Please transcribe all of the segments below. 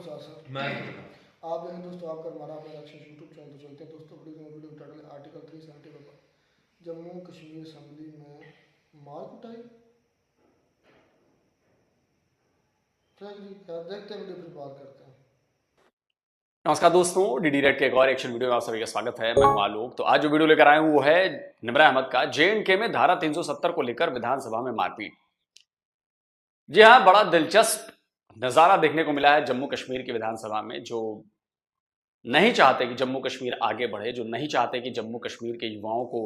Sir मैं आप देखें दोस्तों, आपका हमारा अपना एक्शन यूट्यूब चैनल तो चलते हैं दोस्तों। वीडियो टाइटल है आर्टिकल 370 पर जम्मू कश्मीर असम्बली में मार कुटाई। चलिए यार देखते हैं वीडियो, फिर बात करते हैं। नमस्कार दोस्तों, डीडी रेड के एक और एक्शन वीडियो में आप सभी का स्वागत है। मैं हूं आलोक। तो आज जो वीडियो लेकर आए हूं वो है निमरा अहमद का जे.एंड.के में धारा 370 को लेकर विधानसभा में मारपीट। जी हां, बड़ा दिलचस्प नजारा देखने को मिला है जम्मू कश्मीर की विधानसभा में। जो नहीं चाहते कि जम्मू कश्मीर आगे बढ़े, जो नहीं चाहते कि जम्मू कश्मीर के युवाओं को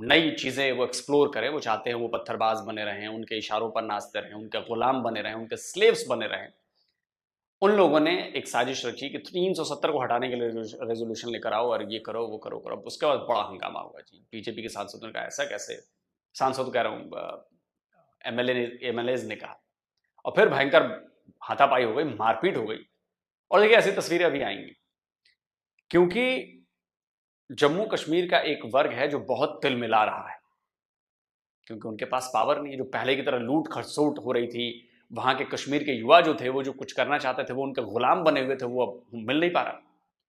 नई चीजें वो एक्सप्लोर करें, वो चाहते हैं वो पत्थरबाज बने रहें, उनके इशारों पर नाचते रहें, उनके गुलाम बने रहें, उनके स्लेव्स बने रहें। उन लोगों ने एक साजिश रची कि 370 को हटाने के लिए रेजोल्यूशन लेकर आओ और ये करो वो करो करो। उसके बाद बड़ा हंगामा हुआ जी। बीजेपी के सांसदों ने कहा ऐसा कैसे, सांसद कह रहा हूं एमएलए ने कहा, और फिर भयंकर हाथापाई हो गई, मारपीट हो गई। और देखिए ऐसी तस्वीरें अभी आएंगी, क्योंकि जम्मू कश्मीर का एक वर्ग है जो बहुत तिल मिला रहा है, क्योंकि उनके पास पावर नहीं है। जो पहले की तरह लूट खसोट हो रही थी, वहां के कश्मीर के युवा जो थे, वो जो कुछ करना चाहते थे, वो उनके गुलाम बने हुए थे, वो अब मिल नहीं पा रहा।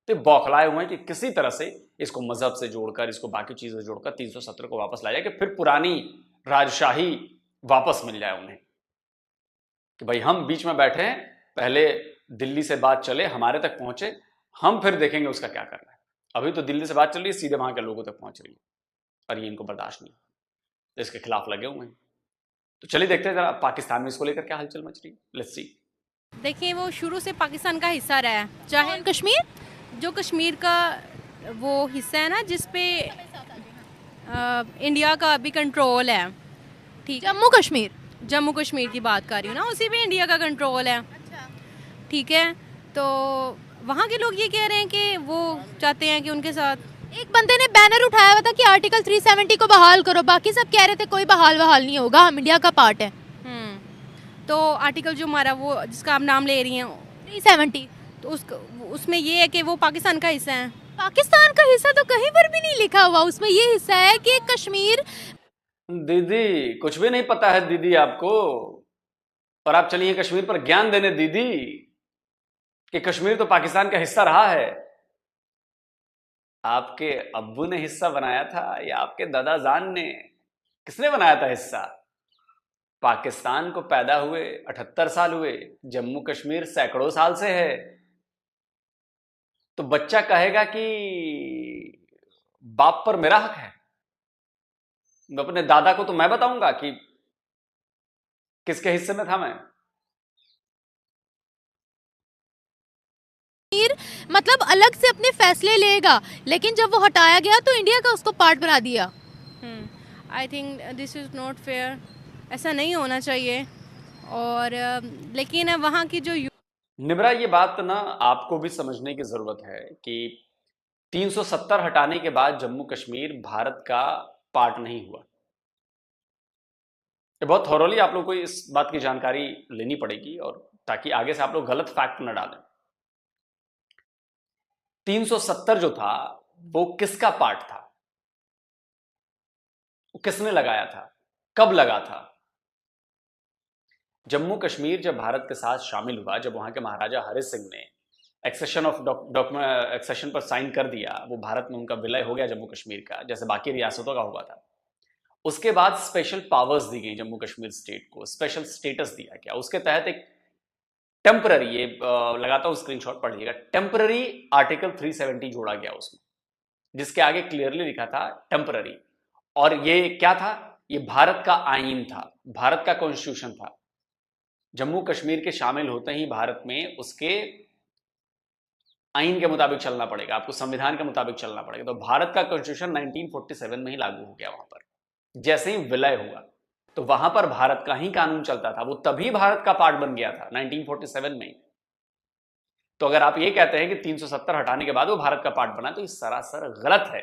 तो बौखलाए हुए हैं कि किसी तरह से इसको मजहब से जोड़कर, इसको बाकी चीजें जोड़कर 370 को वापस लाया जाए, कि फिर पुरानी राजशाही वापस मिल जाए उन्हें, कि भाई हम बीच में बैठे हैं, पहले दिल्ली से बात चले, हमारे तक पहुंचे, हम फिर देखेंगे उसका क्या करना है। अभी तो दिल्ली से बात चल रही है, सीधे वहां के लोगों तक पहुंच रही है, और ये इनको बर्दाश्त नहीं, तो इसके खिलाफ लगे हुए हैं। तो चलिए देखते हैं जरा पाकिस्तान में इसको लेकर क्या हलचल मच रही है। Let's see. देखिए, वो शुरू से पाकिस्तान का हिस्सा रहा है, चाहे कश्मीर जो कश्मीर का वो हिस्सा है ना जिसपे इंडिया का अभी कंट्रोल है, ठीक है। जम्मू कश्मीर की बात कर रही हूँ ना, उसी पे इंडिया का कंट्रोल है, ठीक है। तो वहाँ के लोग ये कह रहे हैं कि वो चाहते हैं कि उनके साथ एक बंदे ने बैनर उठाया हुआ था कि आर्टिकल 370 को बहाल करो, बाकी सब कह रहे थे कोई बहाल नहीं होगा, हम इंडिया का पार्ट है। तो आर्टिकल जो हमारा वो जिसका आप नाम ले रही हैं 370, तो उसमें ये है कि वो पाकिस्तान का हिस्सा है। पाकिस्तान का हिस्सा तो कहीं पर भी नहीं लिखा हुआ, उसमें ये हिस्सा है कि कश्मीर। दीदी कुछ भी नहीं पता है दीदी आपको, और आप चलिए कश्मीर पर ज्ञान देने दीदी, कि कश्मीर तो पाकिस्तान का हिस्सा रहा है। आपके अब्बू ने हिस्सा बनाया था या आपके दादा जान ने? किसने बनाया था हिस्सा? पाकिस्तान को पैदा हुए 78 साल हुए, जम्मू कश्मीर सैकड़ों साल से है। तो बच्चा कहेगा कि बाप पर मेरा हक है, अपने दादा को तो मैं बताऊंगा कि किसके हिस्से में था मैं। मतलब अलग से अपने फैसले लेगा, लेकिन जब वो हटाया गया तो इंडिया का उसको पार्ट बना दिया। I think this is not fair, ऐसा नहीं होना चाहिए। और लेकिन वहाँ की जो निमरा, ये बात ना आपको भी समझने की जरूरत है कि 370 हटाने के बाद जम्मू कश्मीर भारत का पार्ट नहीं हुआ। ये बहुत थॉरोली आप लोग को इस बात की जानकारी लेनी पड़ेगी, और ताकि आगे से आप लोग गलत फैक्ट न डालें। 370 जो था वो किसका पार्ट था, वो किसने लगाया था, कब लगा था? जम्मू कश्मीर जब भारत के साथ शामिल हुआ, जब वहां के महाराजा हरि सिंह ने एक्सेशन पर साइन कर दिया, वो भारत में उनका विलय हो गया जम्मू कश्मीर का, जैसे बाकी रियासतों का हुआ था। उसके बाद स्पेशल पावर्स दी गई जम्मू कश्मीर स्टेट को, स्पेशल स्टेटस दिया गया। उसके तहत एक टेम्पररी, ये लगाता हूं स्क्रीनशॉट पढ़ लीजिएगा, टेम्पररी आर्टिकल 370 जोड़ा गया उसमें, जिसके आगे क्लियरली लिखा था टेम्पररी। और ये क्या था? ये भारत का आईन था, भारत का कॉन्स्टिट्यूशन था। जम्मू कश्मीर के शामिल होते ही भारत में उसके आईन के मुताबिक चलना पड़ेगा, आपको संविधान के मुताबिक चलना पड़ेगा। तो भारत का कॉन्स्टिट्यूशन 1947 में ही लागू हो गया वहां पर। जैसे ही विलय हुआ तो वहां पर भारत का ही कानून चलता था, वो तभी भारत का पार्ट बन गया था 1947 में। तो अगर आप ये कहते हैं कि 370 हटाने के बाद वो भारत का पार्ट बना, तो ये सरासर गलत है।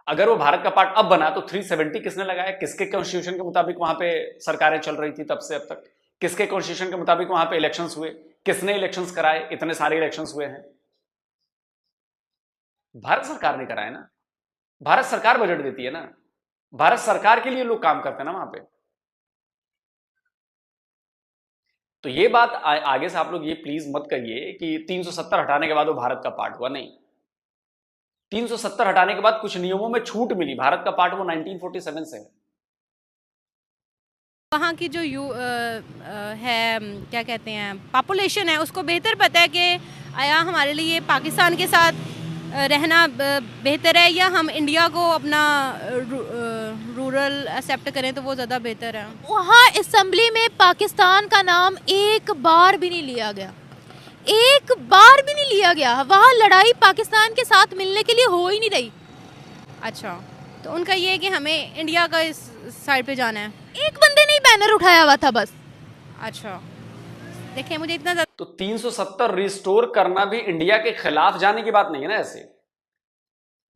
अगर वो भारत का पार्ट अब बना तो 370 किसने लगाया? किसके कॉन्स्टिट्यूशन के मुताबिक वहां पे सरकारें चल रही थी तब से अब तक? किसके कॉन्स्टिट्यूशन के मुताबिक वहां पे इलेक्शंस हुए? किसने इलेक्शंस कराए? इतने सारे इलेक्शंस हुए हैं, भारत सरकार ने कराए ना। भारत सरकार बजट देती है ना, भारत सरकार के लिए लोग काम करते हैं ना वहां पे। तो ये बात आगे से आप लोग ये प्लीज मत करिए कि 370 हटाने के बाद वो भारत का पार्ट हुआ। नहीं, 370 हटाने के बाद कुछ नियमों में छूट मिली, भारत का पार्ट वो 1947 से है। वहाँ की जो है क्या कहते हैं पॉपुलेशन है, उसको बेहतर पता है कि आया हमारे लिए पाकिस्तान के साथ रहना बेहतर है या हम इंडिया को अपना रूरल एक्सेप्ट करें तो वो ज़्यादा बेहतर है। वहाँ असेंबली में पाकिस्तान का नाम एक बार भी नहीं लिया गया, एक बार भी नहीं लिया गया। वहाँ लड़ाई पाकिस्तान के साथ मिलने के लिए हो ही नहीं रही। अच्छा, तो उनका ये है कि हमें इंडिया का इस साइड पे जाना है। एक बंदे ने ही बैनर उठाया हुआ था बस। अच्छा, देखिए मुझे इतना ज़्यादा तो 370 रिस्टोर करना भी इंडिया के खिलाफ जाने की बात नहीं है ना। ऐसे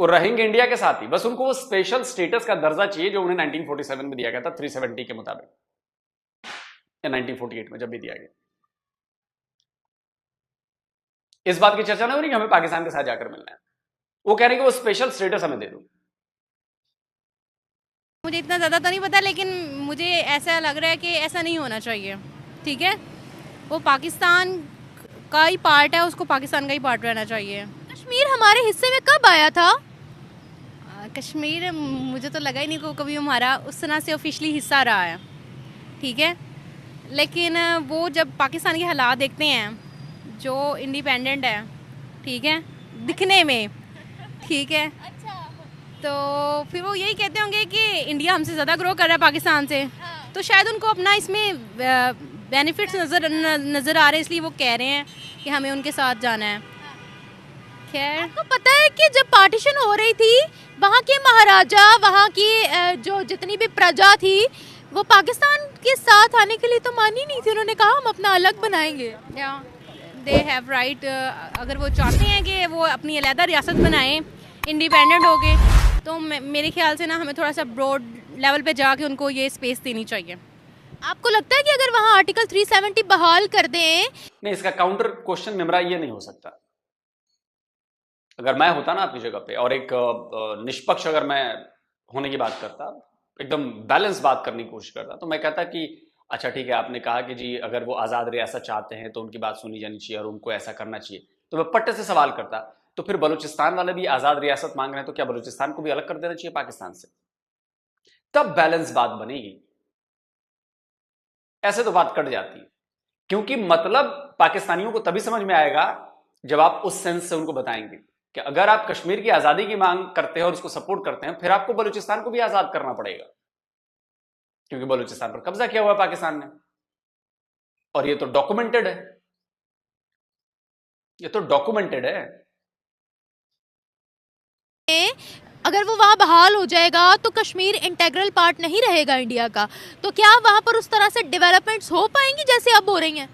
वो रहेंगे इंडिया के साथ ही, बस उनको वो स्पेशल स्टेटस का दर्जा चाहिए जो उन्हें 1947 में दिया गया था 370 के मुताबिक, या 1948 में जब भी दिया गया। इस बात की चर्चा नहीं हो रही कि हमें पाकिस्तान के साथ जाकर मिलना है। वो कह रहे हैं कि वो स्पेशल स्टेटस हमें दे दो। मुझे इतना ज़्यादा तो नहीं पता, लेकिन मुझे ऐसा लग रहा है कि ऐसा नहीं होना चाहिए। ठीक है, वो पाकिस्तान का ही पार्ट है, उसको पाकिस्तान का ही पार्ट रहना चाहिए। कश्मीर हमारे हिस्से में कब आया था? कश्मीर मुझे तो लगा ही नहीं को कभी हमारा उस तरह से ऑफिशियली हिस्सा रहा है। ठीक है, लेकिन वो जब पाकिस्तान के हालात देखते हैं जो इंडिपेंडेंट है, ठीक है, दिखने में, ठीक है, तो फिर वो यही कहते होंगे कि इंडिया हमसे ज़्यादा ग्रो कर रहा है पाकिस्तान से, तो शायद उनको अपना इसमें बेनिफिट्स नज़र आ रहे हैं, इसलिए वो कह रहे हैं कि हमें उनके साथ जाना है। खैर, आपको पता है कि जब पार्टीशन हो रही थी वहाँ के महाराजा, वहाँ की जो जितनी भी प्रजा थी, वो पाकिस्तान के साथ आने के लिए तो मानी नहीं थी। उन्होंने कहा हम अपना अलग बनाएंगे। दे हैव राइट, अगर वो चाहते हैं कि वो अपनी अलहदा रियासत बनाएं इंडिपेंडेंट हो गए, तो मेरे ख्याल से ना हमें थोड़ा सा ब्रॉड लेवल पे जाके उनको ये स्पेस देनी चाहिए। आपको लगता है कि अगर वहाँ आर्टिकल 370 बहाल कर दें? नहीं, इसका काउंटर क्वेश्चन निमरा ये नहीं हो सकता। अगर मैं होता ना आपकी जगह पे और एक निष्पक्ष अगर मैं होने की बात करता, एकदम बैलेंस बात करने की कोशिश करता, तो मैं कहता कि अच्छा ठीक है, आपने कहा कि जी अगर वो आज़ाद रियासत चाहते हैं तो उनकी बात सुनी जानी चाहिए और उनको ऐसा करना चाहिए। तो मैं पट्टे से सवाल करता, तो फिर बलूचिस्तान वाले भी आज़ाद रियासत मांग रहे हैं, तो क्या बलूचिस्तान को भी अलग कर देना चाहिए पाकिस्तान से? तब बैलेंस बात बनेगी। ऐसे तो बात कट जाती है, क्योंकि मतलब पाकिस्तानियों को तभी समझ में आएगा जब आप उस सेंस से उनको बताएंगे कि अगर आप कश्मीर की आज़ादी की मांग करते हैं और उसको सपोर्ट करते हैं, फिर आपको बलूचिस्तान को भी आज़ाद करना पड़ेगा, क्योंकि बलूचिस्तान पर कब्जा किया हुआ है पाकिस्तान ने, और ये तो डॉक्यूमेंटेड है, ये तो डॉक्यूमेंटेड है। अगर वो वहाँ बहाल हो जाएगा तो कश्मीर इंटेग्रल पार्ट नहीं रहेगा इंडिया का, तो क्या वहाँ पर उस तरह से डेवलपमेंट्स हो पाएंगी जैसे अब हो रही हैं?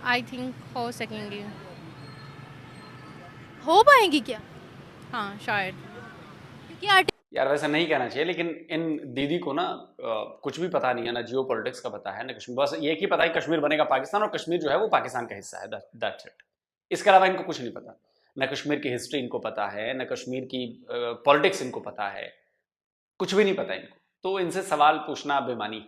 आई थिंक हो सकेंगी। हो पाएंगी क्या? हाँ शायद, क्योंकि यार वैसे नहीं कहना चाहिए, लेकिन इन दीदी को ना कुछ भी पता नहीं है, ना जियो पॉलिटिक्स का पता है ना कश्मीर, बस ये ही पता है कश्मीर बनेगा पाकिस्तान और कश्मीर जो है वो पाकिस्तान का हिस्सा है, दैट्स इट। इसके अलावा इनको कुछ नहीं पता, न कश्मीर की हिस्ट्री इनको पता है, न कश्मीर की पॉलिटिक्स इनको पता है, कुछ भी नहीं पता इनको, तो इनसे सवाल पूछना बेमानी।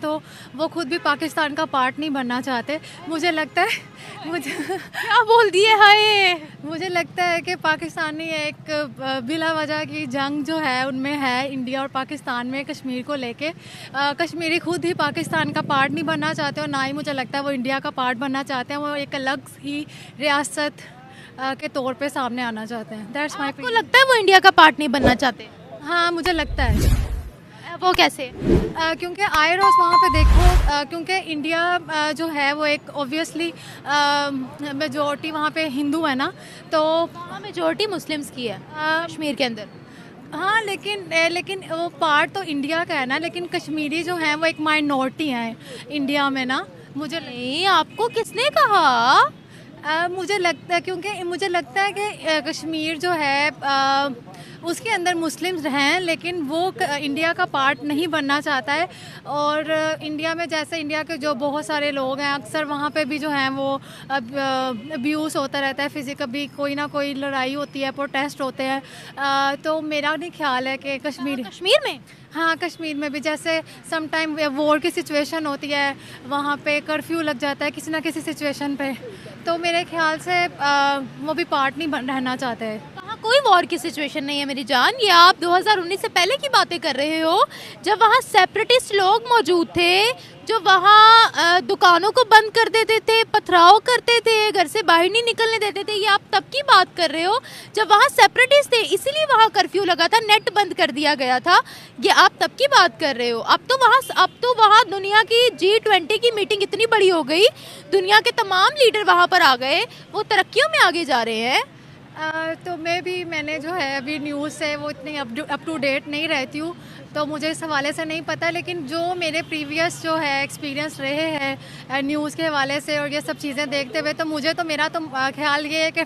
तो वो खुद भी पाकिस्तान का पार्ट नहीं बनना चाहते। मुझे लगता है मुझे क्या बोल दिए हाय, मुझे लगता है कि पाकिस्तानी एक बिला वजह की जंग जो है उनमें है, इंडिया और पाकिस्तान में कश्मीर को लेके। कश्मीरी खुद ही पाकिस्तान का पार्ट नहीं बनना चाहते और ना ही मुझे लगता है वो इंडिया का पार्ट बनना चाहते हैं। वो एक अलग ही रियासत के तौर पे सामने आना चाहते हैं। दैट्स माय आपको लगता है वो इंडिया का पार्ट नहीं बनना चाहते? हाँ मुझे लगता है। वो कैसे? क्योंकि आए रोज़ वहाँ पे देखो, क्योंकि इंडिया जो है वो एक ऑब्वियसली मेजॉरिटी वहाँ पे हिंदू है ना, तो वहाँ मेजॉरिटी मुस्लिम्स की है कश्मीर के अंदर। हाँ लेकिन वो पार्ट तो इंडिया का है ना, लेकिन कश्मीरी जो हैं वो एक माइनॉरिटी हैं इंडिया में ना। मुझे नहीं, आपको किसने कहा? मुझे लगता है, क्योंकि मुझे लगता है कि कश्मीर जो है उसके अंदर मुस्लिम्स हैं, लेकिन वो इंडिया का पार्ट नहीं बनना चाहता है। और इंडिया में जैसे इंडिया के जो बहुत सारे लोग हैं, अक्सर वहाँ पे भी जो हैं वो अब्यूज़ होता रहता है, फिजिकली कोई ना कोई लड़ाई होती है, प्रोटेस्ट होते हैं। तो मेरा नहीं ख्याल है कि कश्मीर में हाँ, कश्मीर में भी जैसे सम टाइम वॉर की सिचुएशन होती है, वहाँ पे कर्फ्यू लग जाता है किसी ना किसी सिचुएशन पे, तो मेरे ख्याल से वो भी पार्ट नहीं रहना चाहते हैं। वहाँ कोई वॉर की सिचुएशन नहीं है मेरी जान। ये आप 2019 से पहले की बातें कर रहे हो, जब वहाँ सेपरेटिस्ट लोग मौजूद थे, जो वहाँ दुकानों को बंद कर देते थे, पथराव करते थे, घर से बाहर नहीं निकलने देते थे। ये आप तब की बात कर रहे हो जब वहाँ सेपरेटिस्ट थे, इसीलिए वहाँ कर्फ्यू लगा था, नेट बंद कर दिया गया था। ये आप तब की बात कर रहे हो। अब तो वहाँ दुनिया की G20 की मीटिंग इतनी बड़ी हो गई, दुनिया के तमाम लीडर वहाँ पर आ गए, वो तरक्कियों में आगे जा रहे हैं। तो मैंने जो है अभी न्यूज़ से वो इतनी अप टू डेट नहीं रहती हूँ, तो मुझे इस हवाले से नहीं पता। लेकिन जो मेरे प्रीवियस जो है एक्सपीरियंस रहे हैं न्यूज़ के हवाले से और ये सब चीज़ें देखते हुए, तो मेरा तो ख्याल ये है कि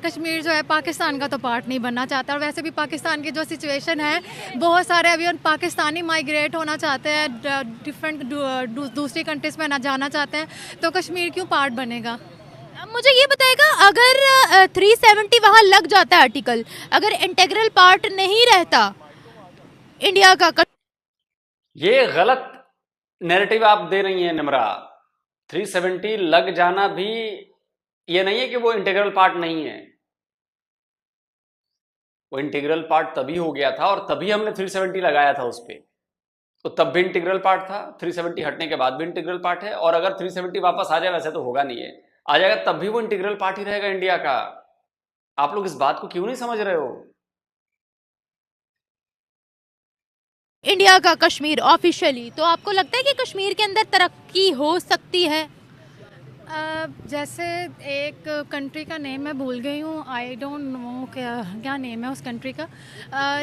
कश्मीर जो है पाकिस्तान का तो पार्ट नहीं बनना चाहता। और वैसे भी पाकिस्तान की जो सिचुएशन है, बहुत सारे अभी पाकिस्तानी माइग्रेट होना चाहते हैं, डिफरेंट दूसरी कंट्रीज़ में जाना चाहते हैं, तो कश्मीर क्यों पार्ट बनेगा? अब मुझे ये बताएगा, अगर 370 वहाँ लग जाता है आर्टिकल, अगर इंटेग्रल पार्ट नहीं रहता इंडिया का ये गलत नैरेटिव आप दे रही हैं निम्रा। 370 लग जाना भी ये नहीं है कि वो इंटीग्रल पार्ट नहीं है। वो इंटीग्रल पार्ट तभी हो गया था और तभी हमने 370 लगाया था उस पर, तो तब भी इंटीग्रल पार्ट था, 370 हटने के बाद भी इंटीग्रल पार्ट है। और अगर 370 वापस आ जाए, वैसे तो होगा नहीं है, आ जाएगा तब भी वो इंटीग्रल पार्ट ही रहेगा इंडिया का। आप लोग इस बात को क्यों नहीं समझ रहे हो? इंडिया का कश्मीर ऑफिशियली, तो आपको लगता है कि कश्मीर के अंदर तरक्की हो सकती है? जैसे एक कंट्री का नेम मैं भूल गई हूँ, आई डोंट नो क्या नेम है उस कंट्री का,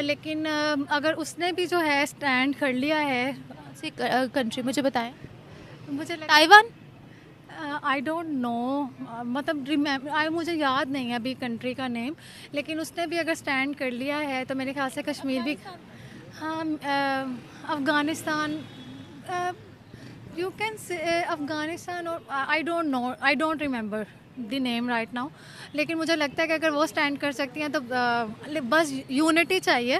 लेकिन अगर उसने भी जो है स्टैंड कर लिया है, कंट्री मुझे बताएं। मुझे ताइवान? आई डोंट नो, मतलब मुझे याद नहीं है अभी कंट्री का नेम, लेकिन उसने भी अगर स्टैंड कर लिया है तो मेरे ख्याल से कश्मीर भी, हाँ, Afghanistan, you can say Afghanistan, और I don't remember the name right now, लेकिन मुझे लगता है कि अगर वो स्टैंड कर सकती हैं तो बस यूनिटी चाहिए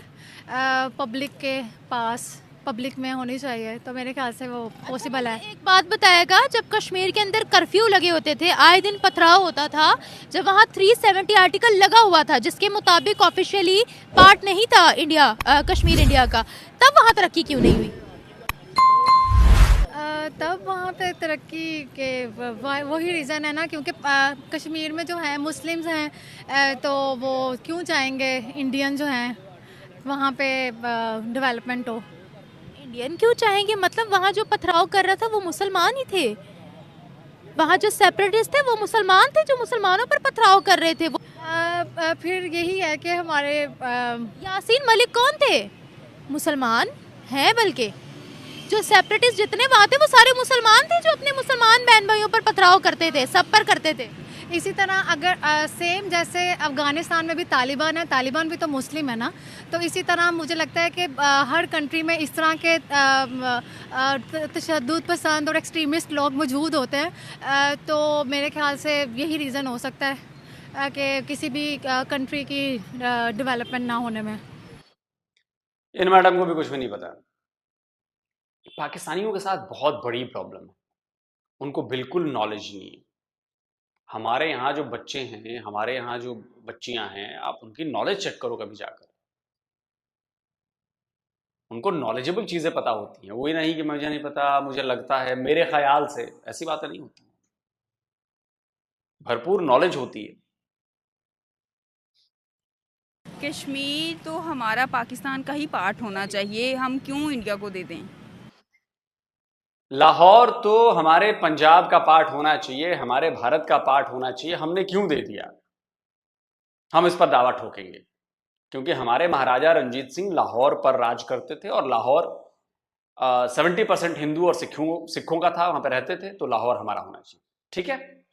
पब्लिक के पास, पब्लिक में होनी चाहिए, तो मेरे ख्याल से वो पॉसिबल है। एक बात बताएगा, जब कश्मीर के अंदर कर्फ्यू लगे होते थे, आए दिन पथराव होता था, जब वहाँ 370 आर्टिकल लगा हुआ था जिसके मुताबिक ऑफिशियली पार्ट नहीं था इंडिया, कश्मीर इंडिया का, तब वहाँ तरक्की क्यों नहीं हुई? तब वहाँ पे तरक्की के वही रीज़न है ना, क्योंकि कश्मीर में जो है मुस्लिम्स हैं, तो वो क्यों चाहेंगे इंडियन जो हैं वहाँ पे डेवलपमेंट हो। इंडियन क्यों चाहेंगे? मतलब वहाँ जो पथराव कर रहा था वो मुसलमान ही थे, वहाँ जो सेपरेटिस्ट थे वो मुसलमान थे, जो मुसलमानों पर पथराव कर रहे थे। वो फिर यही है कि हमारे यासीन मलिक कौन थे? मुसलमान हैं, बल्कि जो सेपरेटिस्ट जितने वहाँ थे वो सारे मुसलमान थे, जो अपने मुसलमान बहन भाइयों पर पथराव करते थे, सब पर करते थे। इसी तरह अगर सेम जैसे अफ़गानिस्तान में भी तालिबान है, तालिबान भी तो मुस्लिम है ना, तो इसी तरह मुझे लगता है कि हर कंट्री में इस तरह के तशद्दुद पसंद और एक्सट्रीमिस्ट लोग मौजूद होते हैं, तो मेरे ख्याल से यही रीज़न हो सकता है कि किसी भी कंट्री की डेवलपमेंट ना होने में। इन मैडम को भी कुछ भी नहीं पता। पाकिस्तानियों के साथ बहुत बड़ी प्रॉब्लम है, उनको बिल्कुल नॉलेज नहीं है। हमारे यहाँ जो बच्चे हैं, हमारे यहाँ जो बच्चियां हैं, आप उनकी नॉलेज चेक करो कभी जाकर, उनको नॉलेजेबल चीजें पता होती हैं। वही नहीं कि मुझे नहीं पता, मुझे लगता है, मेरे ख्याल से, ऐसी बातें नहीं होती, भरपूर नॉलेज होती है। कश्मीर तो हमारा पाकिस्तान का ही पार्ट होना चाहिए, हम क्यों इंडिया को दे दें? लाहौर तो हमारे पंजाब का पार्ट होना चाहिए, हमारे भारत का पार्ट होना चाहिए, हमने क्यों दे दिया? हम इस पर दावा ठोकेंगे, क्योंकि हमारे महाराजा रंजीत सिंह लाहौर पर राज करते थे और लाहौर 70% हिंदू और सिखों का था, वहां पर रहते थे, तो लाहौर हमारा होना चाहिए। ठीक है,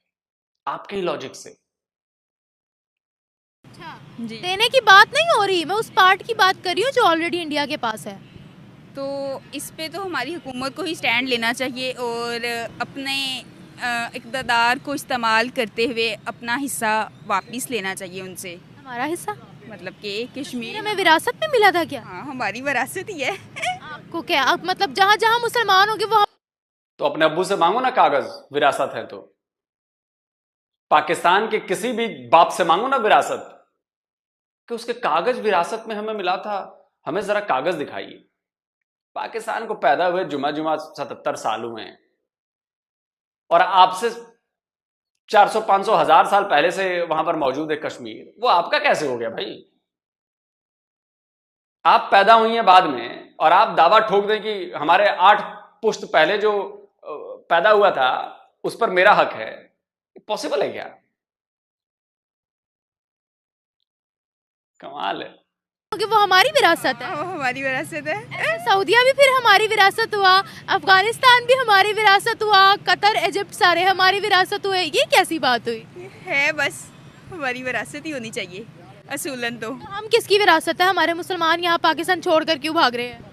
आपके ही लॉजिक से। जी। देने की बात नहीं हो रही, मैं उस पार्ट की बात कर रही हूँ जो ऑलरेडी इंडिया के पास है। तो इस पे तो हमारी हुकूमत को ही स्टैंड लेना चाहिए और अपने इक़्तिदार को इस्तेमाल करते हुए अपना हिस्सा वापस लेना चाहिए उनसे। हमारा हिस्सा मतलब कि कश्मीर कश्मीर हमें विरासत में मिला था क्या? हाँ हमारी विरासत ही है। आपको क्या अब मतलब जहाँ जहाँ मुसलमान होंगे वो तो अपने अब्बू से मांगो ना कागज, विरासत है तो। पाकिस्तान के किसी भी बाप से मांगो ना विरासत, कि उसके कागज विरासत में हमें मिला था, हमें जरा कागज दिखाइए। पाकिस्तान को पैदा हुए जुमा जुमा 77 साल हुए हैं और आपसे 400 500 1000 साल पहले से वहां पर मौजूद है कश्मीर, वो आपका कैसे हो गया भाई? आप पैदा हुई हैं बाद में और आप दावा ठोक दें कि हमारे 8 पुश्त पहले जो पैदा हुआ था उस पर मेरा हक है। पॉसिबल है क्या? कमाल है। कि वो हमारी विरासत है। वो हमारी विरासत है। सऊदिया भी फिर हमारी विरासत हुआ, अफगानिस्तान भी हमारी विरासत हुआ, कतर, इजिप्ट सारे हमारी विरासत हुए। ये कैसी बात हुई? है बस हमारी विरासत ही होनी चाहिए असूलन तो। हम किसकी विरासत है? हमारे मुसलमान यहाँ पाकिस्तान छोड़कर क्यों भाग रहे हैं?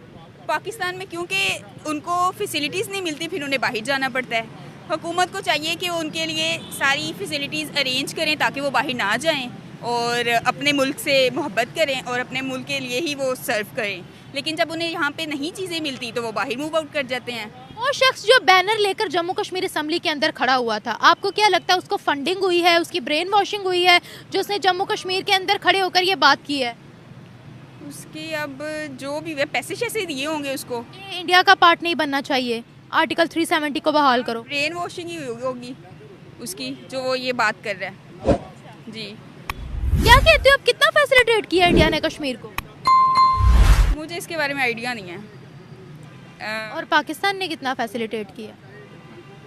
पाकिस्तान में क्योंकि उनको फैसिलिटीज़ नहीं मिलती, फिर उन्हें बाहर जाना पड़ता है। हुकूमत को चाहिए कि वो उनके लिए सारी फैसिलिटीज़ अरेंज करें ताकि वो बाहर ना जाएं और अपने मुल्क से मोहब्बत करें और अपने मुल्क के लिए ही वो सर्व करें। लेकिन जब उन्हें यहाँ पे नहीं चीज़ें मिलती तो वो बाहर मूव आउट कर जाते हैं। वो शख्स जो बैनर लेकर जम्मू कश्मीर असेंबली के अंदर खड़ा हुआ था, आपको क्या लगता है उसको फंडिंग हुई है, उसकी ब्रेन वॉशिंग हुई है जो उसने जम्मू कश्मीर के अंदर खड़े होकर ये बात की है? उसके अब जो भी वे पैसे शैसे दिए होंगे उसको, ये इंडिया का पार्ट नहीं बनना चाहिए, आर्टिकल 370 को बहाल करो। ब्रेन वॉशिंग ही होगी उसकी जो वो ये बात कर रहा है। जी क्या कहते हो, अब कितना फैसिलिटेट किया इंडिया ने कश्मीर को? मुझे इसके बारे में आइडिया नहीं है। और पाकिस्तान ने कितना फैसिलिटेट किया?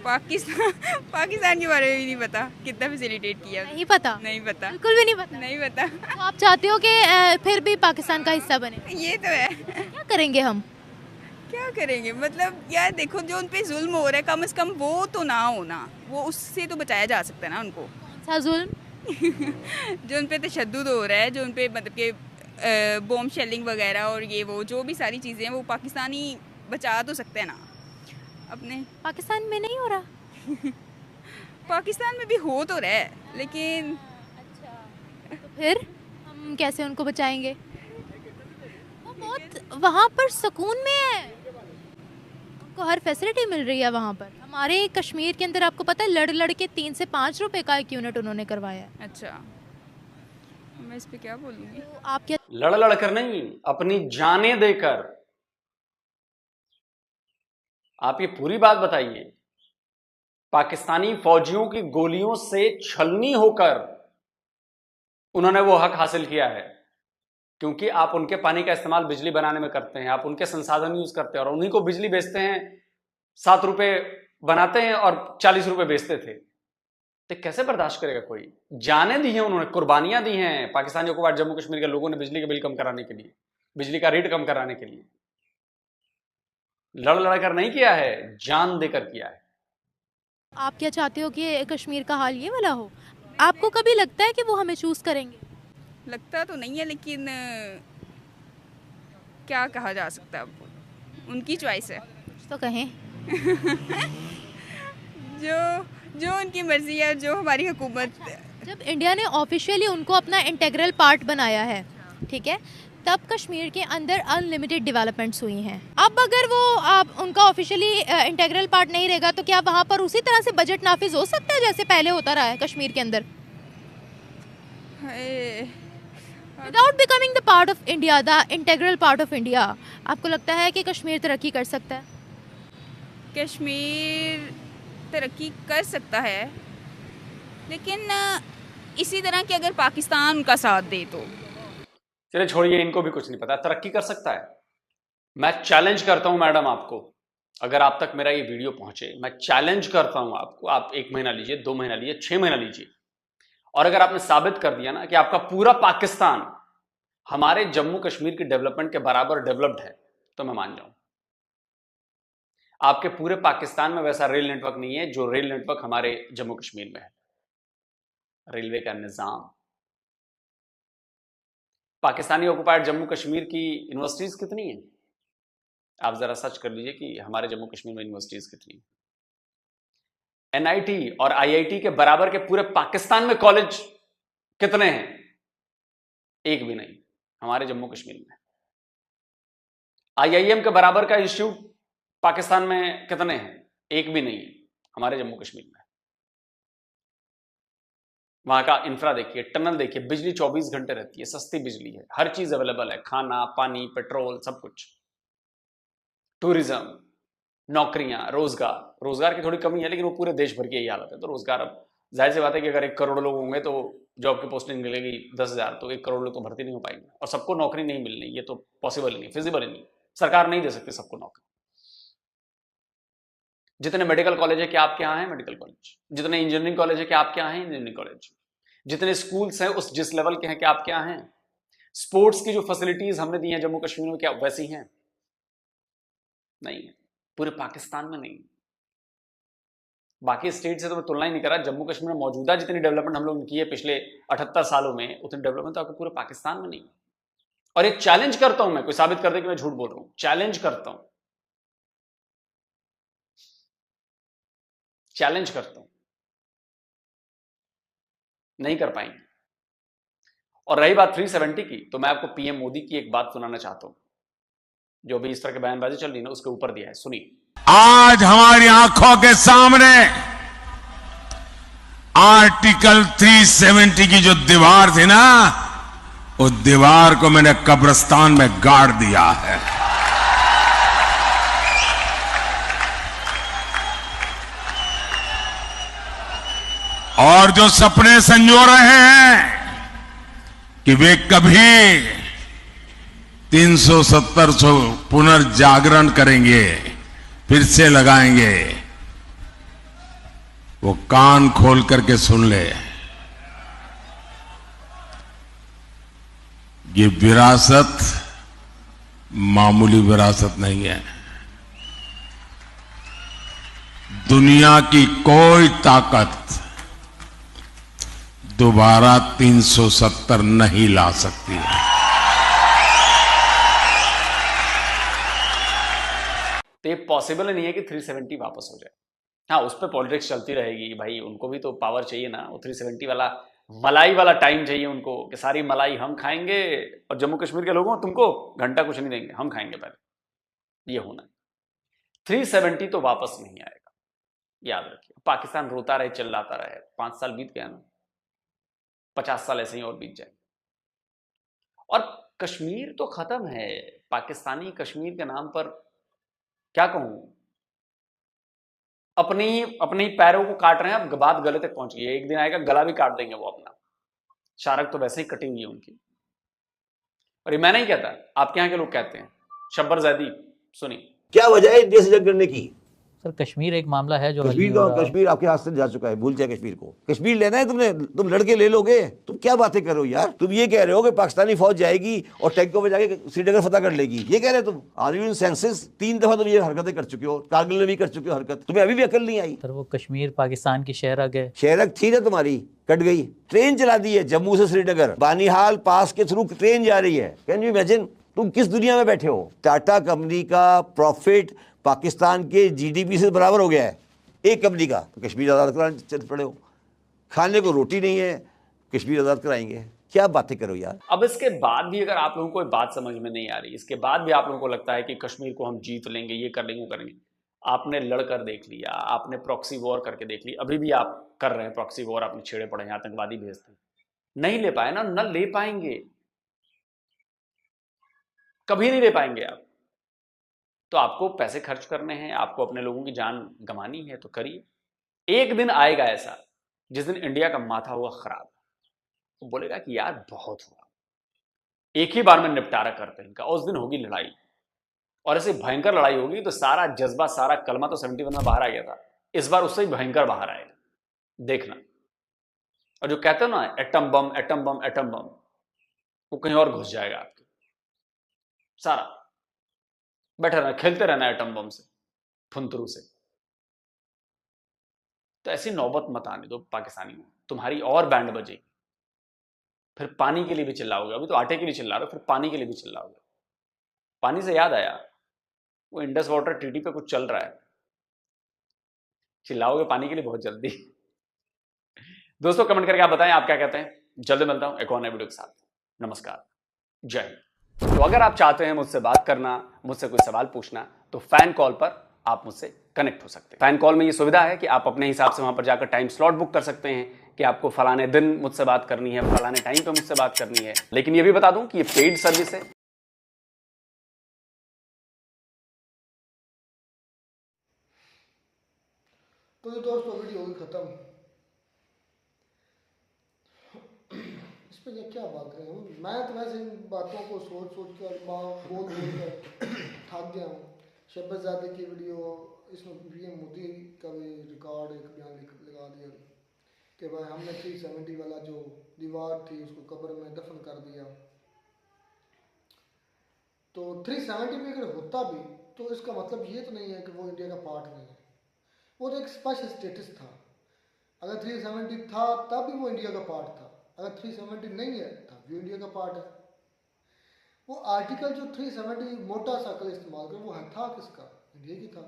पाकिस्तान के बारे में भी नहीं पता कितना फैसिलिटेट किया। नहीं पता? नहीं पता, बिल्कुल भी नहीं पता। नहीं पता। तो आप चाहते हो कि फिर भी पाकिस्तान का हिस्सा बने? ये तो है। क्या करेंगे हम? क्या करेंगे मतलब यार देखो, जो उन पे जुल्म हो रहा है कम से कम वो तो ना होना, वो उससे तो बचाया जा सकता है ना उनको। कौन सा जुल्म? जो उन पे तशद्दुद हो रहा है, जो उन पे मतलब कि बॉम्ब शेलिंग वगैरह और ये वो जो भी सारी चीज़ें हैं वो पाकिस्तानी बचा तो सकते हैं ना अपने। पाकिस्तान में नहीं हो रहा? पाकिस्तान में भी हो तो रहा है लेकिन तो फिर हम कैसे उनको बचाएंगे? वो बहुत वहाँ पर सुकून में है, उनको हर फैसिलिटी मिल रही है वहाँ पर। हमारे कश्मीर के अंदर आपको पता है लड़ लड़ के 3 से 5 रुपए का एक यूनिट उन्होंने करवाया है। अच्छा मैं इस पे क्या बोलूँगी। तो आप क्या लड़ लड़ कर नहीं, अपनी जानें देकर। आप ये पूरी बात बताइए। पाकिस्तानी फौजियों की गोलियों से छलनी होकर उन्होंने वो हक हासिल किया है, क्योंकि आप उनके पानी का इस्तेमाल बिजली बनाने में करते हैं, आप उनके संसाधन यूज करते हैं और उन्हीं को बिजली बेचते हैं। 7 रुपए बनाते हैं और 40 रुपए बेचते थे। तो कैसे बर्दाश्त करेगा कोई? जानें दी हैं उन्होंने, कुर्बानियां दी हैं पाकिस्तानियों को, जम्मू कश्मीर के लोगों ने बिजली के बिल कम कराने के लिए, बिजली का रेट कम कराने के लिए। लड़ लड़ कर नहीं किया है, जान देकर किया है। आप क्या चाहते हो कि कश्मीर का हाल ये वाला हो? आपको कभी लगता है कि वो हमें चूज करेंगे? लगता तो नहीं है लेकिन क्या कहा जा सकता है, अब उनकी चॉइस है। कुछ तो कहें। जो उनकी मर्जी है, जो हमारी हुकूमत। जब इंडिया ने ऑफिशियली उनको अपना इंटेग्रल पार्ट बनाया है, ठीक है, तब कश्मीर के अंदर अनलिमिटेड डेवलपमेंट्स हुई हैं। अब अगर वो उनका ऑफिशियली इंटेग्रल पार्ट नहीं रहेगा तो क्या वहाँ पर उसी तरह से बजट नाफिज हो सकता है जैसे पहले होता रहा है कश्मीर के अंदर? Without becoming the part of India, the integral part of India, आपको लगता है कि कश्मीर तरक्की कर सकता है? कश्मीर तरक्की कर सकता है लेकिन इसी तरह कि अगर पाकिस्तान उनका साथ दे तो। चलिए छोड़िए, इनको भी कुछ नहीं पता। तरक्की कर सकता है। मैं चैलेंज करता हूं मैडम आपको, अगर आप तक मेरा ये वीडियो पहुंचे, मैं चैलेंज करता हूं आपको, आप 1 महीना लीजिए, 2 महीना लीजिए, 6 महीना लीजिए, और अगर आपने साबित कर दिया ना कि आपका पूरा पाकिस्तान हमारे जम्मू कश्मीर की डेवलपमेंट के बराबर डेवलप्ड है, तो मैं मान जाऊं। आपके पूरे पाकिस्तान में वैसा रेल नेटवर्क नहीं है जो रेल नेटवर्क हमारे जम्मू कश्मीर में है। रेलवे का निजाम, पाकिस्तानी ऑक्युपाइड जम्मू कश्मीर की यूनिवर्सिटीज कितनी हैं? आप जरा सर्च कर लीजिए कि हमारे जम्मू कश्मीर में यूनिवर्सिटीज कितनी हैं। एनआईटी और आईआईटी के बराबर के पूरे पाकिस्तान में कॉलेज कितने हैं? एक भी नहीं हमारे जम्मू कश्मीर में। आईआईएम के बराबर का इंस्टीट्यूट पाकिस्तान में कितने हैं? एक भी नहीं है हमारे जम्मू कश्मीर में। वहां का इंफ्रा देखिए, टनल देखिए, बिजली 24 घंटे रहती है, सस्ती बिजली है, हर चीज अवेलेबल है, खाना पानी पेट्रोल सब कुछ। टूरिज्म, नौकरियां, रोजगार की थोड़ी कमी है लेकिन वो पूरे देश भर की यही हालत है। तो रोजगार, अब जाहिर सी बात है कि अगर 1 करोड़ लोग होंगे तो जॉब की पोस्टिंग मिलेगी 10,000, तो 1 करोड़ लोग तो भर्ती नहीं हो पाएंगे और सबको नौकरी नहीं मिलनी, ये तो पॉसिबल ही नहीं, फिजिबल ही नहीं। सरकार नहीं दे सकती सबको नौकरी। जितने मेडिकल कॉलेज है क्या आपके यहाँ है मेडिकल कॉलेज? जितने इंजीनियरिंग कॉलेज है क्या आपके यहाँ है इंजीनियरिंग कॉलेज? जितने स्कूल्स हैं उस जिस लेवल के हैं क्या आपके यहाँ हैं? स्पोर्ट्स की जो फैसिलिटीज हमने दी हैं जम्मू कश्मीर में क्या वैसी हैं? नहीं है, पूरे पाकिस्तान में नहीं। बाकी स्टेट से तो मैं तुलना ही नहीं कर रहा। जम्मू कश्मीर में मौजूदा जितनी डेवलपमेंट हम लोगों ने की है पिछले 78 सालों में, उतनी डेवलपमेंट तो आपको पूरे पाकिस्तान में नहीं। और एक चैलेंज करता हूं मैं, कोई साबित कर दे कि मैं झूठ बोल रहा हूं, चैलेंज करता हूं, चैलेंज करता हूं, नहीं कर पाएंगे। और रही बात 370 की, तो मैं आपको पीएम मोदी की एक बात सुनाना चाहता हूं, जो भी इस तरह के बयानबाजी चल रही है ना उसके ऊपर दिया है, सुनिए। आज हमारी आंखों के सामने आर्टिकल 370 की जो दीवार थी ना, उस दीवार को मैंने कब्रिस्तान में गाड़ दिया है। और जो सपने संजो रहे हैं कि वे कभी 370 से पुनर्जागरण करेंगे, फिर से लगाएंगे, वो कान खोल करके सुन ले। ये विरासत मामूली विरासत नहीं है। दुनिया की कोई ताकत दोबारा 370 नहीं ला सकती है। तो ये पॉसिबल नहीं है कि 370 वापस हो जाए। हाँ, उस पर पॉलिटिक्स चलती रहेगी भाई, उनको भी तो पावर चाहिए ना। वो 370 वाला मलाई वाला टाइम चाहिए उनको कि सारी मलाई हम खाएंगे और जम्मू कश्मीर के लोगों तुमको घंटा कुछ नहीं देंगे, हम खाएंगे पहले, ये होना है। 370 तो वापस नहीं आएगा, याद रखिए। पाकिस्तान रोता रहे, चिल्लाता रहे, 5 साल बीत गया ना, 50 साल ऐसे ही और बीत जाए। और कश्मीर तो खत्म है। पाकिस्तानी कश्मीर के नाम पर क्या कहूं, अपनी पैरों को काट रहे हैं। अब बात गले तक पहुंच गई है, एक दिन आएगा गला भी काट देंगे वो अपना। शारक तो वैसे ही कटी हुई है उनकी। और ये मैं नहीं कहता, आपके यहां के लोग कहते हैं। शब्बर जैदी, सुनिए। क्या वजह है देश जंग करने की? सर, कश्मीर एक मामला है जो कश्मीर आपके हाथ से जा चुका है, भूल जाए कश्मीर को। कश्मीर लेना है तुमने, तुम लड़के ले लोगे। तुम क्या बातें कर रहे हो यार? तुम ये कह रहे हो कि पाकिस्तानी फौज जाएगी और टैंकों में जाके श्रीनगर फतह कर लेगी, ये कह रहे हो तुम? Are you in senses? 3 दफा तुम ये हरकतें कर चुके हो, कारगिल में भी कर चुके हो हरकत, तुम्हें अभी भी अकल नहीं आई। सर, वो कश्मीर पाकिस्तान की शहरक है। शहरक थी ना तुम्हारी, कट गई। ट्रेन चला दी है जम्मू से श्रीनगर, बानीहाल पास के थ्रू ट्रेन जा रही है। Can you imagine? तुम किस दुनिया में बैठे हो? टाटा कंपनी का प्रॉफिट पाकिस्तान के जीडीपी से बराबर हो गया है, एक कंपनी का। तो कश्मीर आज़ाद कराने चल पड़े हो। खाने को रोटी नहीं है, कश्मीर आज़ाद कराएंगे। क्या बातें करो यार। अब इसके बाद भी अगर आप लोगों को बात समझ में नहीं आ रही, इसके बाद भी आप लोगों को लगता है कि कश्मीर को हम जीत लेंगे, ये कर लेंगे, वो करेंगे, आपने लड़कर देख लिया, आपने प्रॉक्सी वॉर करके देख लिया, अभी भी आप कर रहे हैं प्रॉक्सी वॉर, आपने छेड़े पड़े हैं, आतंकवादी भेजते हैं, नहीं ले पाए ना, न ले पाएंगे, कभी नहीं ले पाएंगे आप। तो आपको पैसे खर्च करने हैं, आपको अपने लोगों की जान गंवानी है तो करिए। एक दिन आएगा ऐसा जिस दिन इंडिया का माथा हुआ खराब, वो बोलेगा कि यार बहुत हुआ, एक ही बार में निपटारा करते हैं इनका, उस दिन होगी लड़ाई। और ऐसे भयंकर लड़ाई होगी तो सारा जज्बा, सारा कलमा तो 71 में बाहर आ गया था, इस बार उससे ही भयंकर बाहर आएगा, देखना। और जो कहते हो ना atom bomb atom bomb atom bomb, वो कहीं और घुस जाएगा आपके। सारा बैठे रहना, खेलते रहना एटम बम से, फुंतरू से। तो ऐसी नौबत मत आने दो पाकिस्तानी में, तुम्हारी और बैंड बजेगी, फिर पानी के लिए भी चिल्लाओगे, अभी तो आटे के लिए चिल्ला रहे हो, फिर पानी के लिए भी चिल्लाओगे। पानी से याद आया, वो इंडस वाटर ट्रीटी पे कुछ चल रहा है, चिल्लाओगे पानी के लिए बहुत जल्दी। दोस्तों कमेंट करके आप बताएं आप क्या कहते हैं। जल्दी मिलता हूं एक और नए वीडियो के साथ। नमस्कार, जय हिंद। तो अगर आप चाहते हैं मुझसे बात करना, मुझसे कोई सवाल पूछना, तो फैन कॉल पर आप मुझसे कनेक्ट हो सकते हैं। फैन कॉल में ये सुविधा है कि आप अपने हिसाब से वहां पर जाकर टाइम स्लॉट बुक कर सकते हैं कि आपको फलाने दिन मुझसे बात करनी है, फलाने टाइम पे मुझसे बात करनी है। लेकिन ये भी बता दूं कि ये पेड सर्विस है। तो जो दोस्तों वीडियो होगी खत्म। इस पे क्या बात करें हम, मैं तो वैसे इन बातों को सोच कर बोल कर थक गया हूँ। शहबाज़ादी की वीडियो, इसमें पीएम मोदी का भी रिकॉर्ड एक बयान लगा दिया कि भाई हमने 370 वाला जो दीवार थी उसको कब्र में दफन कर दिया। तो 370 भी अगर होता भी तो इसका मतलब ये तो नहीं है कि वो इंडिया का पार्ट नहीं है, वो तो एक स्पेशल स्टेटस था। अगर 370 था तब भी वो इंडिया का पार्ट था, अगर 370 नहीं है तब भी इंडिया का पार्ट है। वो आर्टिकल जो 370 मोटा सा कल इस्तेमाल कर, वो है था किसका? इंडिया की था।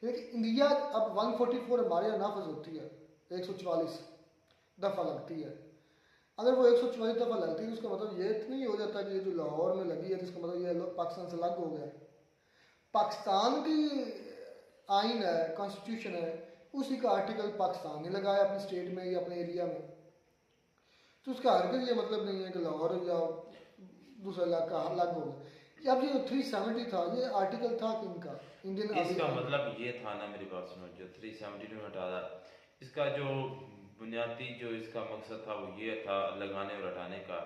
लेकिन इंडिया अब 144 हमारे यहाँ नाफज होती है, 144 दफ़ा लगती है। अगर वो 144 दफ़ा लगती है उसका मतलब ये तो नहीं हो जाता कि ये जो लाहौर में लगी है जिसका मतलब ये पाकिस्तान से अलग हो गया। पाकिस्तान की आइन है, कॉन्स्टिट्यूशन है, उसी का आर्टिकल पाकिस्तान ने लगाया अपने स्टेट में या अपने एरिया में। तो उसका हरगिज़ ये मतलब नहीं है कि लाहौर या दूसरा इलाका अलग हो गया। अब ये जो 370 था ये आर्टिकल था कि इनका इंडियन, इसका मतलब ये था ना, मेरी बात सुनो, जो 370 में हटा था, इसका जो बुनियादी जो इसका मकसद था वो ये था लगाने और हटाने का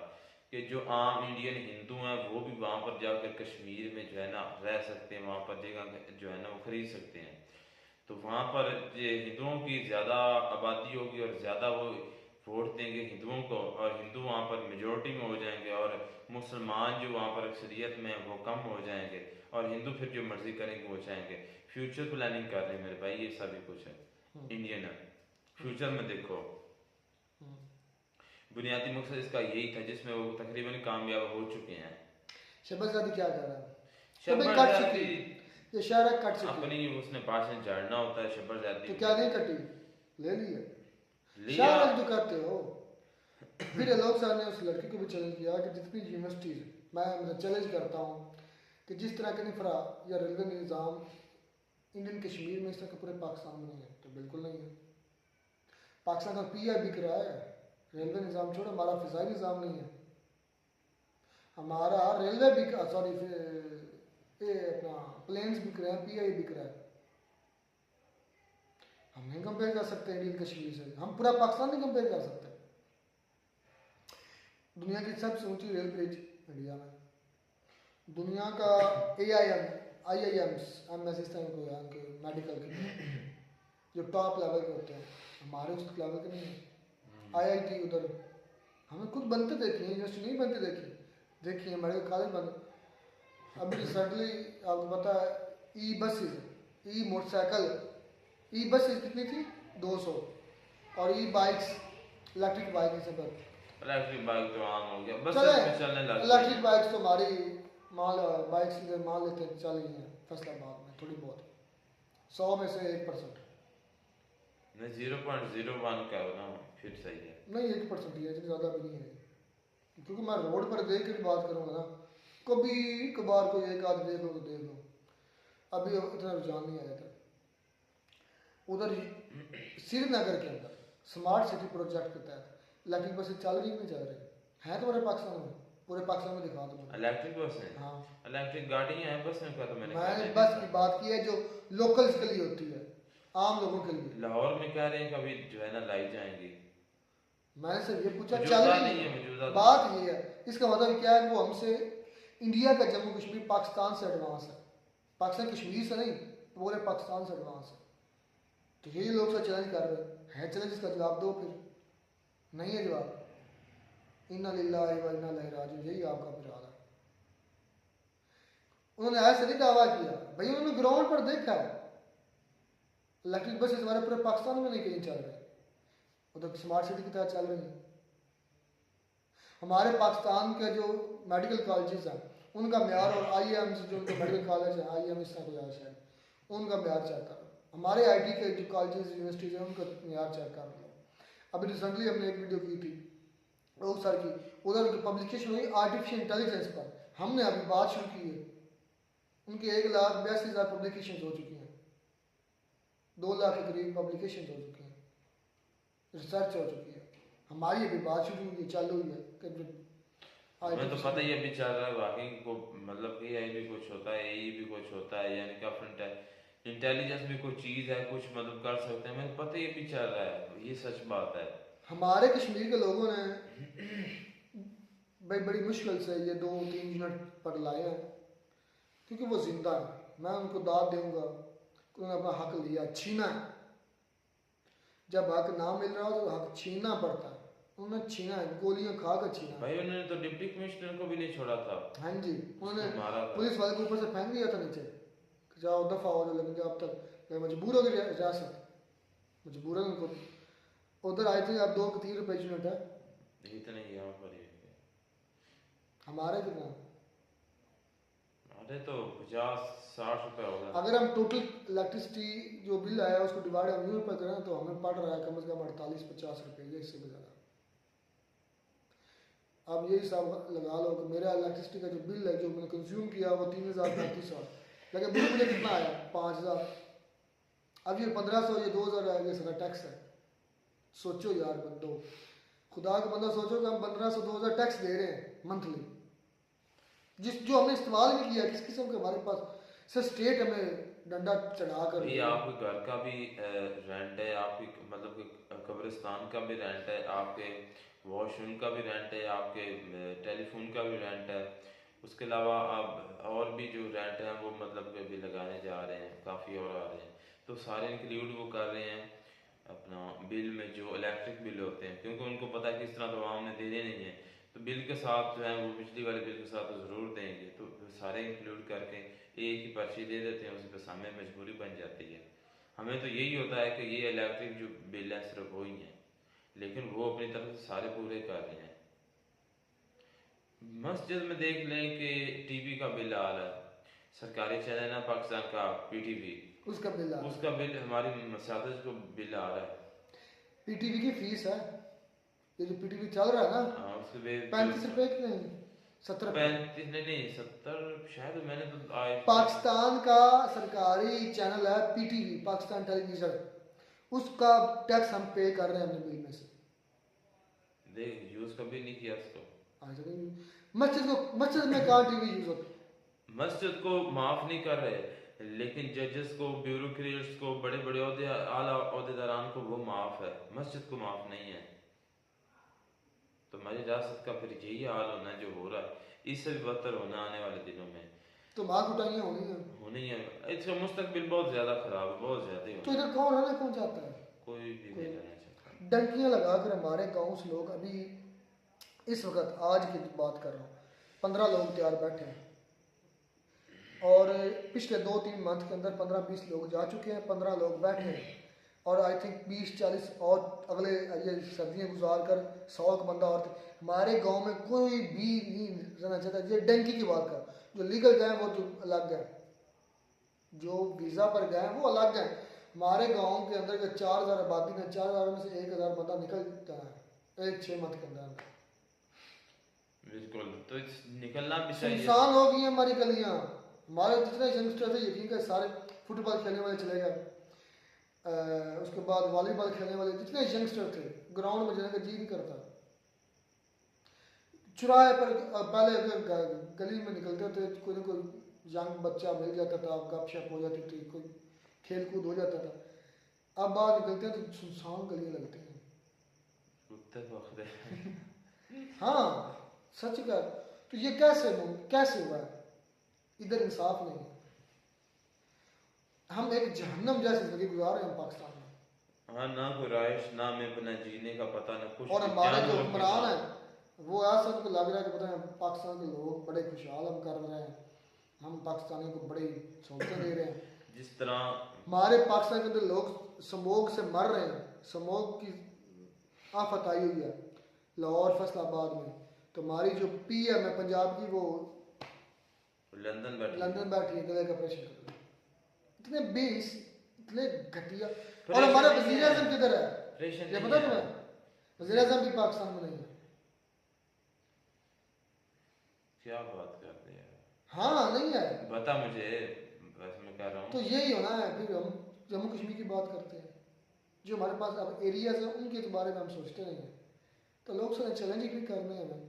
कि जो आम इंडियन हिंदू हैं वो भी वहाँ पर जाकर कश्मीर में जो है ना रह सकते हैं, वहाँ पर जगह जो है ना वो खरीद सकते हैं। तो वहाँ पर ये हिंदुओं की ज़्यादा आबादी होगी और ज़्यादा वो वोट देंगे हिंदुओं को, और हिंदू वहाँ पर मेजोरिटी में हो जाएंगे, और मुसलमान जो वहाँ पर अक्सरियत में वो कम हो जाएंगे, और हिंदू फिर जो मर्जी करेंगे वो चाहेंगे। फ्यूचर प्लानिंग कर रहे हैं मेरे भाई, ये सभी कुछ है इंडियन है। फ्यूचर में देखो बुनियादी मकसद इसका यही था जिसमें वो तकरीबन कामयाब हो चुके हैं। शहबाज़ादी क्या कर रहा है? शहबाज़ादी ये शहर कट चुकी, अपनी उसने भाषण झाड़ना होता है। शहबाज़ादी तो क्या नहीं कटी, ले लिया लिया शहर जो करते हो। फिर लोग सर ने उस लड़की को भी चैलेंज किया कि जितनी यूनिवर्सिटीज, मैं चैलेंज करता हूँ कि जिस तरह के इंफ्रा या रेलवे निज़ाम इंडियन कश्मीर में इस तरह के पूरे पाकिस्तान में नहीं है। तो बिल्कुल नहीं है। पाकिस्तान का पीआई बिक रहा है, रेलवे निज़ाम छोड़ो, हमारा फ़िज़ाई निज़ाम नहीं है, हमारा रेलवे बिक, सॉरी ये अपना प्लेन्स बिक रहे हैं, पीआई बिक रहा है। हम नहीं कंपेयर कर सकते इंडियन कश्मीर से, हम पूरा पाकिस्तान नहीं कंपेयर कर सकते। दुनिया की सबसे ऊंची रेल ब्रिज इंडिया में, दुनिया का IIMs MS इस टाइम को के मेडिकल के जो टॉप लेवल के होते हैं, हमारे उस लेवल के नहीं है। IIT उधर हमें खुद बनते देखे हैं, यूनिवर्सिटी नहीं बनते देखिए मेडिकल कॉलेज बने। अभी रिसेंटली आपको पता है ई बसेस, ई मोटरसाइकिल, ई बसेस कितनी थी 200, और ई बाइक्स, इलेक्ट्रिक बाइक से पर इलेक्ट्रिक बाइक तो आम हो गया, बस चलने लग इलेक्ट्रिक बाइक्स तो हमारी माल बाइक से मान लेते हैं चल रही हैं फैसलाबाद में थोड़ी बहुत, 100 में से 1%, नहीं 0.01 का हो ना, फिर सही है। नहीं 1% ही है, इतनी ज़्यादा भी नहीं है, क्योंकि मैं रोड पर देख कर बात करूँगा ना, कभी कभार को एक आध देख लो तो देख लो, अभी इतना रुझान नहीं आया था। उधर श्रीनगर के अंदर स्मार्ट सिटी प्रोजेक्ट के तहत इलेक्ट्रिक बसें चल रही नहीं चल रही हैं, तो पूरे पाकिस्तान में, पूरे पाकिस्तान में दिखा दो इलेक्ट्रिक बसें। हाँ इलेक्ट्रिक गाड़ियाँ हैं, बस में का तो मैंने बस की बात की है जो लोकल्स के लिए होती है, आम लोगों के लिए। लाहौर में कह रहे हैं कभी जो है ना लाई जाएंगी, मैंने सिर्फ ये पूछा चल रही है, बात ये है। इसका मतलब क्या है कि वो हमसे, इंडिया का जम्मू कश्मीर पाकिस्तान से एडवांस है, पाकिस्तान कश्मीर से नहीं, पूरे पाकिस्तान से एडवांस है। तो यही लोग से चैलेंज कर रहे हैं, चैलेंज इसका जवाब दो, फिर नहीं है जवाब, इन्ना लिल्लाहि व इन्ना इलैहि राजिऊन, यही आपका फिर हाल है। उन्होंने ऐसे नहीं दावा किया भाई, उन्होंने ग्राउंड पर देखा है इलेक्ट्रिक बसेस हमारे पूरे पाकिस्तान में नहीं कहीं चल रहे, उधर स्मार्ट सिटी की तरह चल रही है। हमारे पाकिस्तान के जो मेडिकल कॉलेजेस हैं उनका म्यार और IIM जो उनके मेडिकल कॉलेज हैं, IIM इस तरह को याद शायद, उनका म्यार चेक कर। हमारे IT के जो कॉलेजेस यूनिवर्सिटीज़ हैं उनका म्यार चेक कर लो। अभी रिसेंटली हमने एक वीडियो की थी रोग सर की, उधर उनकी पब्लिकेशन हुई आर्टिफिशियल इंटेलिजेंस पर। हमने अभी बात शुरू की है, उनकी 1,82,000 पब्लिकेशन हो चुकी हैं, 2 लाख के करीब पब्लिकेशन हो चुकी हैं, रिसर्च हो चुकी है। हमारी अभी बात शुरू हुई है, चालू हुई है कि हमें तो पता ही अभी चल रहा है वाकई को, मतलब कि AI भी कुछ होता है, AI भी कुछ होता है, यानी कि फ्रंट है इंटेलिजेंस भी कोई चीज़ है, कुछ मतलब कर सकते हैं, हमें पता ही अभी चल रहा है, ये सच बात है। हमारे कश्मीर के लोगों ने भाई बड़ी मुश्किल से ये 2-3 मिनट पर लाए हैं, क्योंकि वो जिंदा है। मैं उनको दाद दूंगा, उन्होंने अपना हक लिया, छीना है। जब हक ना मिल रहा हो तो हक छीनना पड़ता है, उन्होंने छीना है, गोलियां खा कर छीना। भाई उन्होंने तो डिप्टी कमिश्नर को भी नहीं छोड़ा था। हाँ जी, उन्होंने मारा था। पुलिस वाले को ऊपर से फेंक दिया था नीचे, जाओ दफा हो जाओ, लेकिन जब तक मजबूर हो गई रियासत, मजबूरन उनको उधर आए थे। अब 2-3 रुपए यूनिट है, इतने यहाँ पर ही हमारे कितना, अरे तो 50-60 रुपए होगा। अगर हम टोटल इलेक्ट्रिसिटी जो बिल आया उसको डिवाइड हम यूनिट पर करें तो हमें पड़ रहा है कम से कम 48-50 रुपए, ये इससे भी ज़्यादा। अब ये हिसाब लगा लो कि मेरा इलेक्ट्रिसिटी का जो बिल है जो मैंने कंज्यूम किया वो 3,035 है, लेकिन बिल मुझे कितना आया 5,000। अब ये 1,500 ये 2,000 है, ये सारा टैक्स है। सोचो यार बंदो, खुदा का बंदा सोचो कि हम 1,500-2,000 टैक्स दे रहे हैं मंथली, जो हमने इस्तेमाल नहीं किया। किस किस्म के हमारे पास सर स्टेट हमें डंडा चढ़ा कर, ये आपके घर का भी रेंट है, आपके मतलब कि कब्रिस्तान का भी रेंट है, आपके वॉशरूम का भी रेंट है, आपके टेलीफोन का भी रेंट है, उसके अलावा आप और भी जो रेंट है वो मतलब कि भी लगाने जा रहे हैं, काफ़ी और आ रहे हैं, तो सारे इंक्लूड वो कर रहे हैं अपना बिल में जो इलेक्ट्रिक बिल होते हैं, क्योंकि उनको पता है कि इस तरह तो आवाम ने देने नहीं है, तो बिल के साथ जो है वो बिजली वाले बिल के साथ तो ज़रूर देंगे, तो सारे इंक्लूड करके एक ही पर्ची दे देते हैं, उस पर हमें मजबूरी बन जाती है। हमें तो यही होता है कि ये इलेक्ट्रिक जो बिल है सिर्फ वो ही है, लेकिन वो अपनी तरफ से सारे पूरे कर रहे हैं। मस्जिद में देख लें कि टीवी का बिल आ रहा है, सरकारी चैनल है पाकिस्तान का PTV, उसका बिल हमारी मसाजिद को बिल आ रहा है। PTV की फीस है, ये जो PTV चल रहा है ना, 35 रुपए की नहीं 70 नहीं 70 शायद, मैंने तो आए पाकिस्तान का सरकारी चैनल है PTV, पाकिस्तान टेलीविजन, उसका टैक्स हम पे कर रहे हैं अपने बिल में से। देख यूज कभी नहीं किया उसको। मस्जिद में कहाँ टीवी यूज होता, मस्जिद को माफ नहीं कर रहे, लेकिन जजेस को, ब्यूरोक्रेट्स को, बड़े बड़े आला ओहदेदारान को वो माफ है, मस्जिद को माफ नहीं है। तो हमारी रियासत का फिर यही हाल होना है जो हो रहा है, इससे भी बदतर होना आने वाले दिनों में, तो मार कुटाइयाँ होनी है। इसका मुस्तकबिल बहुत ज्यादा खराब है, बहुत ज्यादा। तो इधर कौन रहना कौन चाहता है, कोई भी नहीं रहना चाहता। डंकियाँ लगाकर हमारे गाँव से लोग, अभी इस वक्त आज की बात कर रहा हूँ, 15 लोग तैयार बैठे हैं, और पिछले 2-3 मंथ के अंदर 15-20 लोग जा चुके हैं, 15 लोग बैठे हैं, और आई थिंक 20-40 और अगले ये सर्दियाँ गुजार कर 100 बंदा और हमारे गांव में कोई भी नहीं रहना चाहता। ये डंकी की बात कर, जो लीगल गए वो तो अलग है, जो वीज़ा पर गए वो अलग है। हमारे गांव के अंदर के 4,000 आबादी में 4,000 में से 1,000 बंदा निकलता है 1-6 मंथ के अंदर। बिल्कुल, तो निकलना भी चाहिए। इंसान हो गई हमारी गलियाँ, हमारे जितने यंगस्टर थे यकीन कर सारे फुटबॉल खेलने वाले चले गए, उसके बाद वॉलीबॉल खेलने वाले जितने यंगस्टर थे ग्राउंड में जाने का जी नहीं करता। चुराहे पर पहले अगर गली में निकलते थे कोई ना कोई यंग बच्चा मिल जाता था, गपशप हो जाती थी, कोई खेल कूद हो जाता था। अब बाहर निकलते हैं तो सुनसान गलियाँ लगती हैं। हाँ सच का, तो ये कैसे हुआ है, इधर इंसाफ नहीं है। हम एक जहन्नम जैसी जिंदगी गुजार रहे हैं पाकिस्तान में। हाँ, ना कोई राइश, ना में अपना जीने का पता, ना कुछ। और हमारे जो हुक्मरान है वो ऐसा तो लग रहा है कि पता है पाकिस्तान के लोग बड़े खुशहाल हम कर रहे हैं, हम पाकिस्तानियों को बड़ी सहूलतें दे रहे हैं। जिस तरह हमारे पाकिस्तान के अंदर लोग स्मोक से मर रहे हैं, स्मोक की आफत आई हुई है लाहौर फैसलाबाद में, तो हमारी जो PM है पंजाब की वो लंदन बैठी है गले का ऑपरेशन कर रही है। इतने बेस, इतने घटिया। और हमारा वजीर आजम किधर है ये पता तुम्हें? वजीर आजम भी पाकिस्तान में नहीं है। क्या बात करते हैं? हाँ नहीं है, बता मुझे, बस मैं कह रहा हूँ। तो यही होना है। फिर हम जम्मू कश्मीर की बात करते हैं, जो हमारे पास अब एरियाज हैं उनके बारे में हम सोचते नहीं हैं। तो लोग सारे चैलेंज भी करने हैं हमें,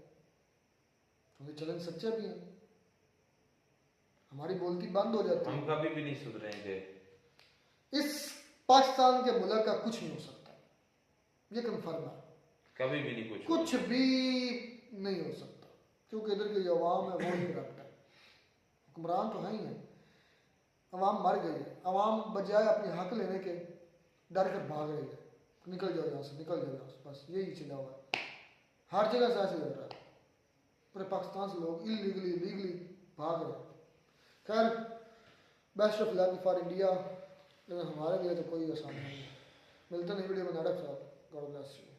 क्योंकि चैलेंज सच्चे भी हैं। हमारी बोलती बंद हो जाती है। हम कभी भी नहीं सुधरेंगे। इस पाकिस्तान के मुल्क का कुछ नहीं हो सकता, ये कन्फर्म है। कभी भी नहीं कुछ भी नहीं हो सकता, क्योंकि इधर की जो अवाम है वो ही करप्ट है। हुक्मरान तो है ही है, अवाम मर गई है। अवाम बजाय अपने हक लेने के डर कर भाग रही है, निकल जाओ यहाँ से, निकल जाओ यहाँ से, बस यही चला हुआ है। हर जगह से ऐसे लग रहा है, पूरे पाकिस्तान से लोग इलीगली लीगली भाग रहे हैं। खैर, best of luck for India, लेकिन हमारे लिए तो कोई आसान नहीं है। मिलते नहीं वीडियो में। नाटक साहब, गॉड ब्लेस यू।